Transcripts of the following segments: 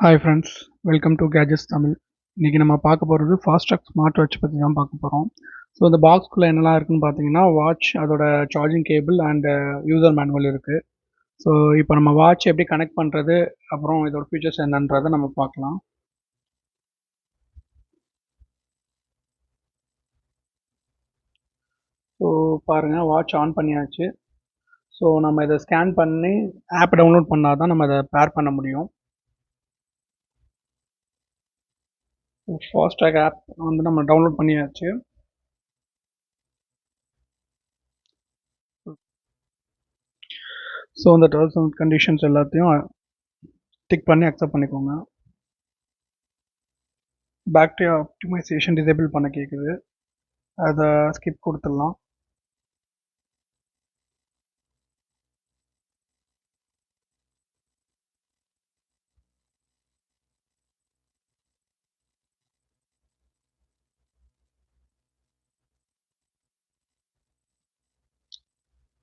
Hi friends, welcome to gadgets Tamil. இன்றைக்கி நம்ம பார்க்க போகிறது ஃபாஸ்ட்ராக் ஸ்மார்ட் வாட்ச் பற்றி தான் பார்க்க போகிறோம். ஸோ இந்த பாக்ஸ்குள்ளே என்னெல்லாம் இருக்குதுன்னு பார்த்தீங்கன்னா, வாட்ச், அதோட charging cable and user manual இருக்குது. ஸோ இப்போ நம்ம வாட்ச் எப்படி கனெக்ட் பண்ணுறது, அப்புறம் இதோட ஃபீச்சர்ஸ் என்னன்றதை நம்ம பார்க்கலாம். ஸோ பாருங்கள், வாட்ச் ஆன் பண்ணியாச்சு. ஸோ நம்ம இதை ஸ்கேன் பண்ணி ஆப் டவுன்லோட் பண்ணால் தான் நம்ம இதை பேர் பண்ண முடியும். ஃபாஸ்ட்ராக் ஆப் வந்து நம்ம டவுன்லோட் பண்ணியாச்சு. ஸோ இந்த டர்ம்ஸ் அண்ட் கண்டிஷன்ஸ் எல்லாத்தையும் டிக் பண்ணி அக்செப்ட் பண்ணிக்கோங்க. பேட்டரி ஆப்டிமைசேஷன் டிசேபிள் பண்ண கேட்குது, அதை ஸ்கிப் கொடுத்துடலாம்.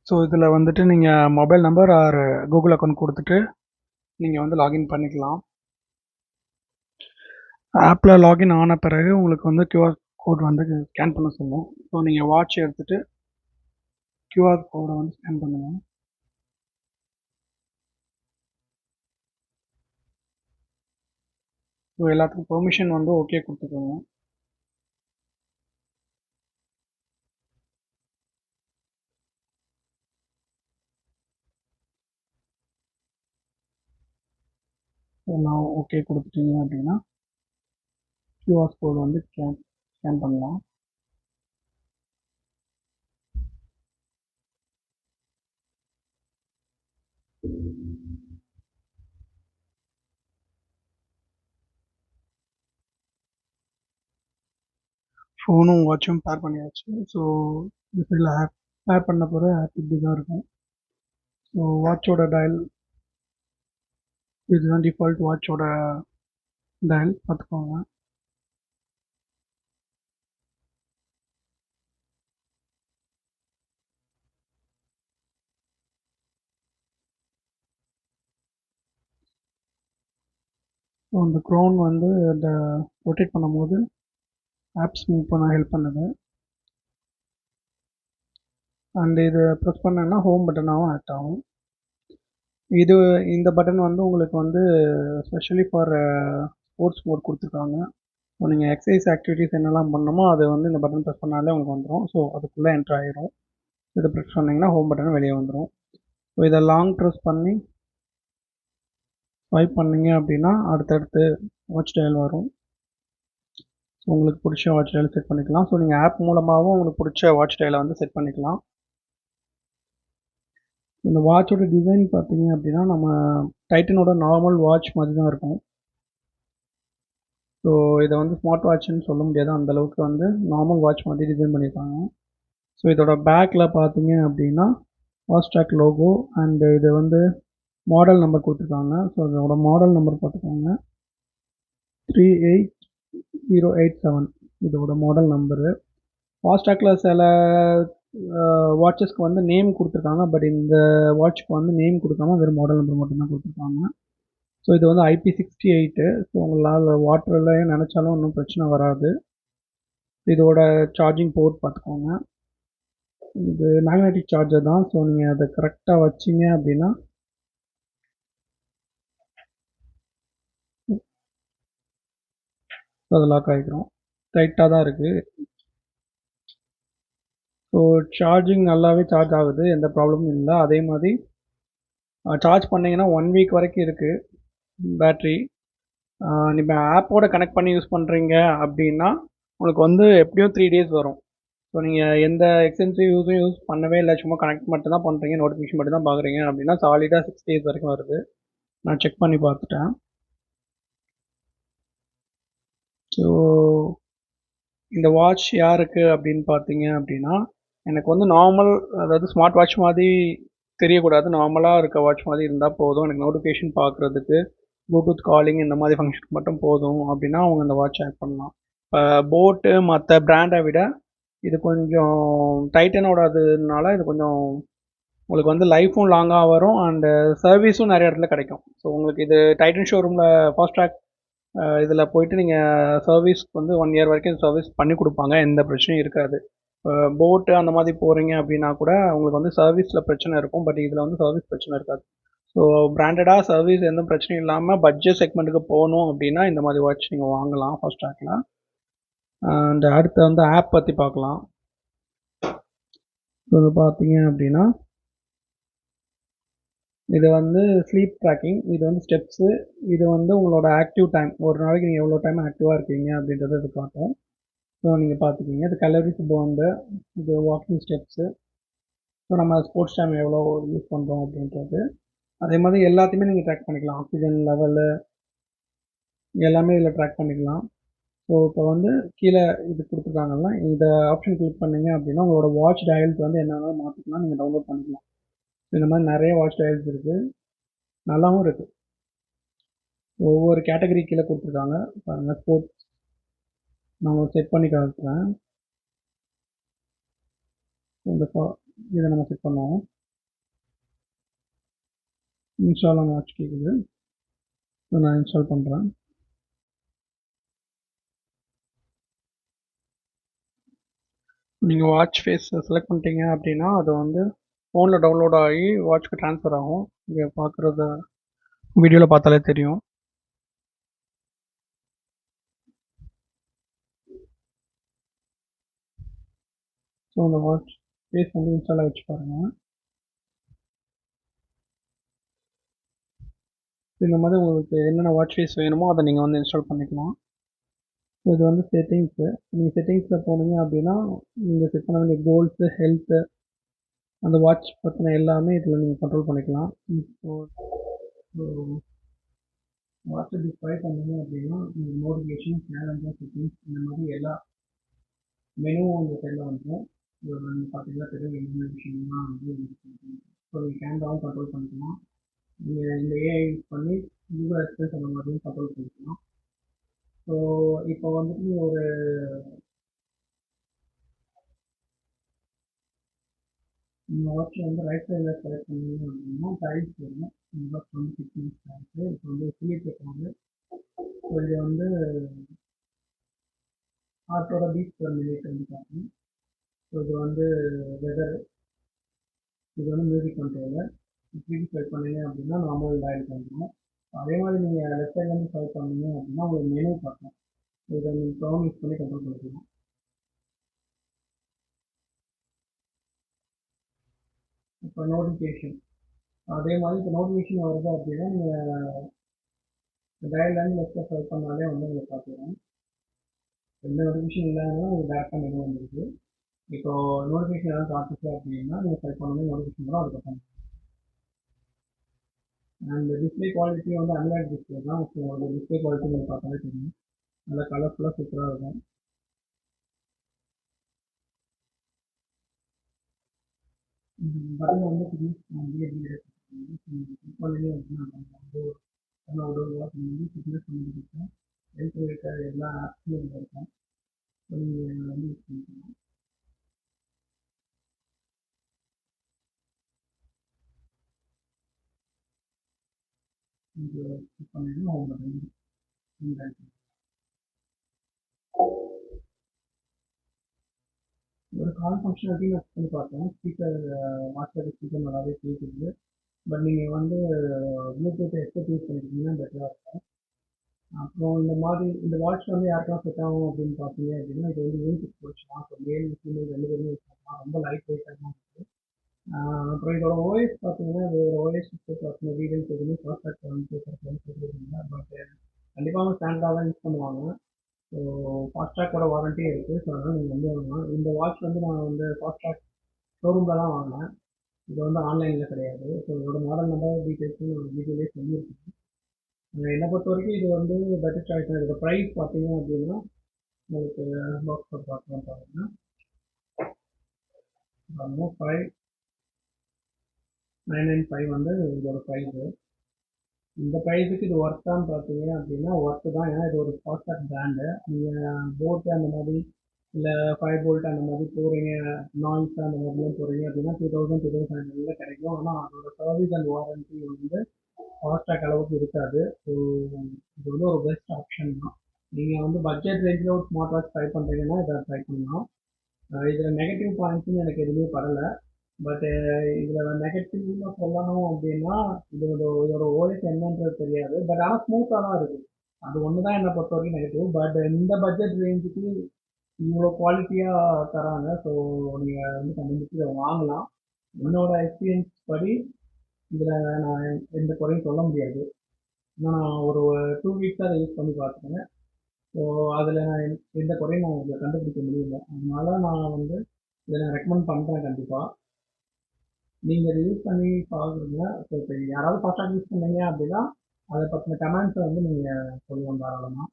ஸோ இதில் வந்துட்டு நீங்கள் mobile number R Google account கொடுத்துட்டு நீங்கள் வந்து லாகின் பண்ணிக்கலாம். ஆப்பில் லாகின் ஆன பிறகு உங்களுக்கு வந்து கியூஆர் கோட் வந்து ஸ்கேன் பண்ண சொல்லும். ஸோ நீங்கள் வாட்ச் எடுத்துகிட்டு கியூஆர் கோடை வந்து ஸ்கேன் பண்ணுங்கள். ஸோ எல்லாத்துக்கும் பெர்மிஷன் வந்து ஓகே கொடுத்துக்கோங்க. எல்லாம் ஓகே கொடுத்துட்டீங்க அப்படின்னா கியூஆர் கோடு வந்து ஸ்கேன் பண்ணலாம். ஃபோனும் வாட்சும் பேர் பண்ணியாச்சு. ஸோ இதில் பேர் பண்ண போகிற ஆப் இப்படி தான் இருக்கும். ஸோ வாட்சோட டயல் இதுதான், டிஃபால்ட் வாட்சோட டயல் பார்த்துக்கோங்க. ஸோ இந்த க்ரௌன் வந்து இந்த ரொட்டேட் பண்ணும்போது ஆப்ஸ் மூவ் பண்ண ஹெல்ப் பண்ணுது. அண்ட் இது ப்ரெஸ் பண்ணேன்னா ஹோம் பட்டனாகவும் ஆக்ட் ஆகும். இந்த பட்டன் வந்து உங்களுக்கு வந்து ஸ்பெஷலி ஃபார் ஸ்போர்ட்ஸ் மோட் கொடுத்துருக்காங்க. ஸோ நீங்கள் எக்ஸசைஸ் ஆக்டிவிட்டீஸ் என்னெல்லாம் பண்ணணுமோ அது வந்து இந்த பட்டன் ப்ரெஸ் பண்ணாலே உங்களுக்கு வந்துடும். ஸோ அதுக்குள்ளே என்ட்ரு ஆகிரும். இதை ப்ரெஸ் பண்ணிங்கன்னா ஹோம் பட்டன் வெளியே வந்துடும். ஸோ இதை லாங் ப்ரெஸ் பண்ணி ஸ்வைப் பண்ணிங்க அப்படின்னா அடுத்தடுத்து வாட்ச் டயல் வரும். ஸோ உங்களுக்கு பிடிச்ச வாட்ச் டயல் செட் பண்ணிக்கலாம். ஸோ நீங்கள் ஆப் மூலமாகவும் உங்களுக்கு பிடிச்ச வாட்ச் டயலை வந்து செட் பண்ணிக்கலாம். இந்த வாட்சோட டிசைன் பார்த்தீங்க அப்படின்னா நம்ம டைட்டனோட நார்மல் வாட்ச் மாதிரி தான் இருக்கும். ஸோ இதை வந்து ஸ்மார்ட் வாட்ச்னு சொல்ல முடியாது, அந்தளவுக்கு வந்து நார்மல் வாட்ச் மாதிரி டிசைன் பண்ணியிருக்காங்க. ஸோ இதோட பேக்கில் பார்த்தீங்க அப்படின்னா ஃபாஸ்ட்ராக் லோகோ அண்டு இது வந்து மாடல் நம்பர் கொடுத்துருக்காங்க. ஸோ இதோட மாடல் நம்பர் பார்த்துக்கோங்க, 38087 இதோட மாடல் நம்பரு. ஃபாஸ்ட்ராக்கில் சில வாட்சஸ்க்கு வந்து நேம் கொடுத்துருக்காங்க, பட் இந்த வாட்ச்க்கு வந்து நேம் கொடுக்காம வெறும் மாடல் நம்பர் மட்டும்தான் கொடுத்துருக்காங்க. ஸோ இது வந்து IP68. ஸோ உங்களால் வாட்டரில் நினச்சாலும் ஒன்றும் பிரச்சனை வராது. இதோட சார்ஜிங் போர்ட் பார்த்துக்கோங்க, இது மேக்னெட்டிக் சார்ஜர் தான். ஸோ நீங்கள் அதை கரெக்டாக வச்சிங்க அப்படின்னா அது லாக் ஆகிக்கிறோம். டைட்டாக தான் இருக்குது. ஸோ சார்ஜிங் நல்லாவே சார்ஜ் ஆகுது, எந்த ப்ராப்ளமும் இல்லை. அதே மாதிரி சார்ஜ் பண்ணிங்கன்னா 1 வீக் வரைக்கும் இருக்குது பேட்ரி. நீங்கள் ஆப்போட கனெக்ட் பண்ணி யூஸ் பண்ணுறீங்க அப்படின்னா உங்களுக்கு வந்து எப்படியும் 3 days வரும். ஸோ நீங்கள் எந்த எக்ஸ்டென்சிவ் யூஸ் பண்ணவே இல்லை, சும்மா கனெக்ட் மட்டும் தான் பண்ணுறீங்க, நோட்டிஃபிகேஷன் மட்டும் தான் பார்க்குறீங்க அப்படின்னா சாலிடாக 6 days வரைக்கும் வருது. நான் செக் பண்ணி பார்த்துட்டேன். ஸோ இந்த வாட்ச் யாருக்கு அப்படின்னு பார்த்தீங்க அப்படின்னா, எனக்கு வந்து நார்மல், அதாவது ஸ்மார்ட் வாட்ச் மாதிரி தெரியக்கூடாது, நார்மலாக இருக்க வாட்ச் மாதிரி இருந்தால் போதும், எனக்கு நோட்டிஃபிகேஷன் பார்க்குறதுக்கு, ப்ளூடூத் காலிங் இந்த மாதிரி ஃபங்க்ஷனுக்கு மட்டும் போதும் அப்படின்னா அவங்க இந்த வாட்ச் ஆட் பண்ணலாம். இப்போ போட்டு மற்ற பிராண்டை விட இது கொஞ்சம் டைட்டனோட இதுனால இது கொஞ்சம் உங்களுக்கு வந்து லைஃப்பும் லாங்காக வரும் அண்டு சர்வீஸும் நிறைய இடத்துல கிடைக்கும். ஸோ உங்களுக்கு இது டைட்டன் ஷோரூமில் ஃபாஸ்ட் ட்ராக் இதில் போயிட்டு நீங்கள் சர்வீஸ்க்கு வந்து 1 இயர் வரைக்கும் சர்வீஸ் பண்ணி கொடுப்பாங்க, எந்த பிரச்சனையும் இருக்காது. போட்டு அந்த மாதிரி போகிறீங்க அப்படின்னா கூட உங்களுக்கு வந்து சர்வீஸில் பிரச்சனை இருக்கும், பட் இதில் வந்து சர்வீஸ் பிரச்சனை இருக்காது. ஸோ பிராண்டடாக சர்வீஸ் எந்த பிரச்சனையும் இல்லாமல் பட்ஜெட் செக்மெண்ட்டுக்கு போகணும் அப்படின்னா இந்த மாதிரி வாட்ச் நீங்கள் வாங்கலாம் ஃபாஸ்ட் ட்ராக்கில். அண்ட் அடுத்து வந்து ஆப் பற்றி பார்க்கலாம். இது பார்த்தீங்க அப்படின்னா இது வந்து ஸ்லீப் ட்ராக்கிங், இது வந்து ஸ்டெப்ஸு, இது வந்து உங்களோட ஆக்டிவ் டைம், ஒரு நாளைக்கு நீங்கள் எவ்வளோ டைம் ஆக்டிவாக இருக்கீங்க அப்படின்றத இது காட்டும். ஸோ நீங்கள் பார்த்துக்கிங்க. இது கலோரிஸ் பர்ன்டு, இது வாக்கிங் ஸ்டெப்ஸு, ஸோ நம்ம ஸ்போர்ட்ஸ் டைம் எவ்வளோ யூஸ் பண்ணுறோம் அப்படின்றது. அதே மாதிரி எல்லாத்தையுமே நீங்கள் ட்ராக் பண்ணிக்கலாம், ஆக்சிஜன் லெவலு எல்லாமே இதில் ட்ராக் பண்ணிக்கலாம். ஸோ இப்போ வந்து கீழே இது கொடுத்துருக்காங்கல்ல, இந்த ஆப்ஷன் கிளிக் பண்ணீங்க அப்படின்னா உங்களோட வாட்ச் டயல்ஸ் வந்து என்னென்ன மாற்றிக்கலாம், நீங்கள் டவுன்லோட் பண்ணிக்கலாம். இந்த மாதிரி நிறைய வாட்ச் டயல்ஸ் இருக்குது, நல்லாவும் இருக்குது. ஒவ்வொரு கேட்டகரி கீழே கொடுத்துருக்காங்க பாருங்கள். ஸ்போர்ட்ஸ் நான் செட் பண்ணி காட்டுறேன். இந்த இதை நம்ம செட் பண்ணுவோம். இன்ஸ்டால் வாட்ச் கேட்குது, நான் இன்ஸ்டால் பண்ணுறேன். நீங்கள் வாட்ச் ஃபேஸ் செலக்ட் பண்ணிட்டீங்க அப்படின்னா அது வந்து ஃபோனில் டவுன்லோட் ஆகி வாட்ச்க்கு ட்ரான்ஸ்ஃபர் ஆகும். இங்கே பார்க்குறத வீடியோவில் பார்த்தாலே தெரியும். ஸோ அந்த வாட்ச் ஃபேஸ் வந்து இன்ஸ்டால் ஆகிடுச்சு பாருங்கள். இந்த மாதிரி உங்களுக்கு என்னென்ன வாட்ச் ஃபேஸ் வேணுமோ அதை நீங்கள் வந்து இன்ஸ்டால் பண்ணிக்கலாம். இது வந்து செட்டிங்ஸு, நீங்கள் செட்டிங்ஸில் போனீங்க அப்படின்னா நீங்கள் செட் பண்ண வேண்டிய கோல்ஸு, ஹெல்த்து, அந்த வாட்ச் பற்றின எல்லாமே இதில் நீங்கள் கண்ட்ரோல் பண்ணிக்கலாம். இப்போ வாட்ச் டிஸ்பிளே பண்ணீங்க அப்படின்னா நோட்டிஃபிகேஷன், கேலண்டர், செட்டிங்ஸ் இந்த மாதிரி எல்லா மெனுவும் அந்த சைடில் வந்துடும். நீங்கள் பார்த்தீங்கன்னா தெரியும் என்னென்ன விஷயம்லாம் வந்து ஸோ நீங்கள் கேமராவும் கண்ட்ரோல் பண்ணிக்கலாம். நீங்கள் இந்த ஏஐ யூஸ் பண்ணி கூகுள் எக்ஸ்பிரஸ் அந்த மாதிரியும் கண்ட்ரோல் பண்ணிக்கலாம். ஸோ இப்போ வந்துட்டு ஒரு நீங்கள் வாட்ச் வந்து ரைட் சைடில் செலக்ட் பண்ணீங்க அப்படின்னா டைல்ஸ் வரும். வாட்ச் வந்து ஃபிட்னஸ் டைல்ஸு, இப்போ வந்து ஸ்லீப் வந்து ஸோ இது வந்து ஹார்ட்டோட பீட் per minute வந்து பார்க்கணும். ஸோ இது வந்து வெதர், இது வந்து மியூசிக் கண்ட்ரோலு. இப்படி செலக்ட் பண்ணீங்க அப்படின்னா நார்மல் டயல் பண்ணுறோம். அதே மாதிரி நீங்கள் லெஃப்ட் சைட்லேருந்து செலக்ட் பண்ணீங்க அப்படின்னா உங்களுக்கு மெனு பார்க்கலாம். இதை நீங்கள் ப்ரௌன் யூஸ் பண்ணி கண்ட்ரோல் பண்ணிக்கலாம். இப்போ நோட்டிஃபிகேஷன், அதே மாதிரி இப்போ நோட்டிஃபிகேஷன் வருது அப்படின்னா நீங்கள் டயல்லேருந்து லெஃப்ட்டில் செலக்ட் பண்ணாலே வந்து உங்களுக்கு பார்த்துக்கலாம். எந்த நோட்டிஃபிகேஷன் இல்லாமல் உங்களுக்கு டேரெக்டாக மெனு வந்துருக்கு. இப்போ நோட்டிஃபிகேஷன் எதாவது காட்டுச்சு அப்படின்னா நீங்கள் செலக்ட் பண்ணணும் நோட்டிஃபிகேஷன் வரும், அதுக்கப்புறம். அண்ட் டிஸ்பிளே குவாலிட்டி வந்து அன்லாக் டிஸ்பிளே தான். ஸோ அந்த டிஸ்பிளே குவாலிட்டி நீங்கள் பார்த்தாலே தெரியும், நல்லா கலர்ஃபுல்லாக சூப்பராக இருக்கும். பட்டன் வந்து ஃபிட்னஸ் பண்ணிருக்கேன், ஹெல்த் ரிலேட்டட் எல்லா ஆப்ஸும் இதில் இருக்கும். ஸோ நீங்கள் வந்து யூஸ் பண்ணிக்கலாம். இது கிளிக் பண்ணிங்கன்னா ஹோம் பட்டன். ஒரு கால் ஃபங்க்ஷனாலிட்டி நான் பண்ணி பார்த்தேன். ஸ்பீக்கர் வாட்ஸ்அப் ஸ்பீக்கர் நல்லாவே கேட்குது. பட் நீங்கள் வந்து ப்ளூடூத் ஹெட்செட் யூஸ் பண்ணிக்கிட்டீங்கன்னா பெட்டராக இருக்கும். அப்புறம் இந்த மாதிரி இந்த வாட்ச் வந்து யாருக்கெல்லாம் செட் ஆகும் அப்படின்னு பார்த்தீங்க அப்படின்னா இது வந்து மியூசிக் வாட்ச் தான். ஸோ மேல் ஃபீமேல் 2 பேருமே யூஸ் பண்ணலாம். ரொம்ப லைட் வெயிட்டாக தான் இருக்குது. அப்புறம் இதோட ஓஎஸ் பார்த்தீங்கன்னா இதோட ஓஎஸ் பார்த்தீங்கன்னா டீடைல்ஸ் எதுவுமே ப்ராஸ்பெக்ட் வந்து சொல்லியிருந்தாங்க. பட் கண்டிப்பாக ஸ்டாண்டர்டாக தான் யூஸ் பண்ணுவாங்க. ஸோ ஃபாஸ்ட்ராக்கோட வாரண்ட்டியும் இருக்குது. ஸோ அதனால் நீங்கள் வந்து வாங்கலாம். இந்த வாட்ச் வந்து நான் வந்து ஃபாஸ்ட்ராக் ஷோரூமில் தான் வாங்கினேன், இது வந்து ஆன்லைனில் கிடையாது. ஸோ இதோட மாடல் நம்பர் டீட்டெயில்ஸும் ஒரு வீடியோலேயே சொல்லியிருக்கேன். என்னை பொறுத்த வரைக்கும் இது வந்து பெட்டர் சாய்ஸ் தான். இதோட ப்ரைஸ் பார்த்தீங்க அப்படின்னா உங்களுக்கு பாக்ஸ் பார்க்கலாம் பாருங்கள். 5995 வந்து இதோட ப்ரைஸு. இந்த ப்ரைஸுக்கு இது ஒர்த்தான்னு பார்த்தீங்க அப்படின்னா ஒர்த்து தான். ஏன்னா இது ஒரு ஃபாஸ்ட்ராக் பிராண்டு. நீங்கள் போட்டு அந்த மாதிரி இல்லை 5 வோல்ட் அந்த மாதிரி போகிறீங்க, நாய்ஸ் அந்த மாதிரிலாம் போகிறீங்க அப்படின்னா 2000 கிடைக்கும். ஆனால் அதோட சர்வீஸ் அண்ட் வாரண்டி வந்து ஃபாஸ்டாக் அளவுக்கு இருக்காது. ஸோ இது வந்து ஒரு பெஸ்ட் ஆப்ஷன் தான். நீங்கள் வந்து பட்ஜெட் ரேஞ்சில் ஒரு ஸ்மார்ட் வாட்ச் ட்ரை பண்ணுறீங்கன்னா இதை ட்ரை பண்ணலாம். இதில் நெகட்டிவ் பாயிண்ட்ஸ்னு எனக்கு எதுவுமே படலை. பட் இதில் நெகட்டிவ்னு சொல்லணும் அப்படின்னா இதோட ஓஎஸ் என்னன்றது தெரியாது. பட் ஆனால் ஸ்மூத்தாக தான் இருக்குது. அது ஒன்று தான் என்னை பொறுத்த வரைக்கும் நெகட்டிவ். பட் இந்த பட்ஜெட் ரேஞ்சுக்கு இவ்வளோ குவாலிட்டியாக தராங்க. ஸோ நீங்கள் வந்து கண்டிப்பாக இதை வாங்கலாம். என்னோட எக்ஸ்பீரியன்ஸ் படி இதில் நான் எந்த குறையும் சொல்ல முடியாது. ஏன்னா நான் ஒரு 2 வீக்ஸாக அதை யூஸ் பண்ணி பார்த்துட்டேன். ஸோ அதில் நான் எந்த குறையும் நான் இதில் கண்டுபிடிக்க முடியல. அதனால நான் வந்து இதை நான் ரெக்கமெண்ட் பண்ணுறேன் கண்டிப்பாக. நீங்கள் இதை யூஸ் பண்ணி பார்க்குறீங்க. ஸோ இப்போ யாராவது ஃபாஸ்ட்டாக யூஸ் பண்ணீங்க அப்படின்னா அதை பற்றின கமெண்ட்ஸை வந்து நீங்கள் சொல்லலாம் தாராளமாக.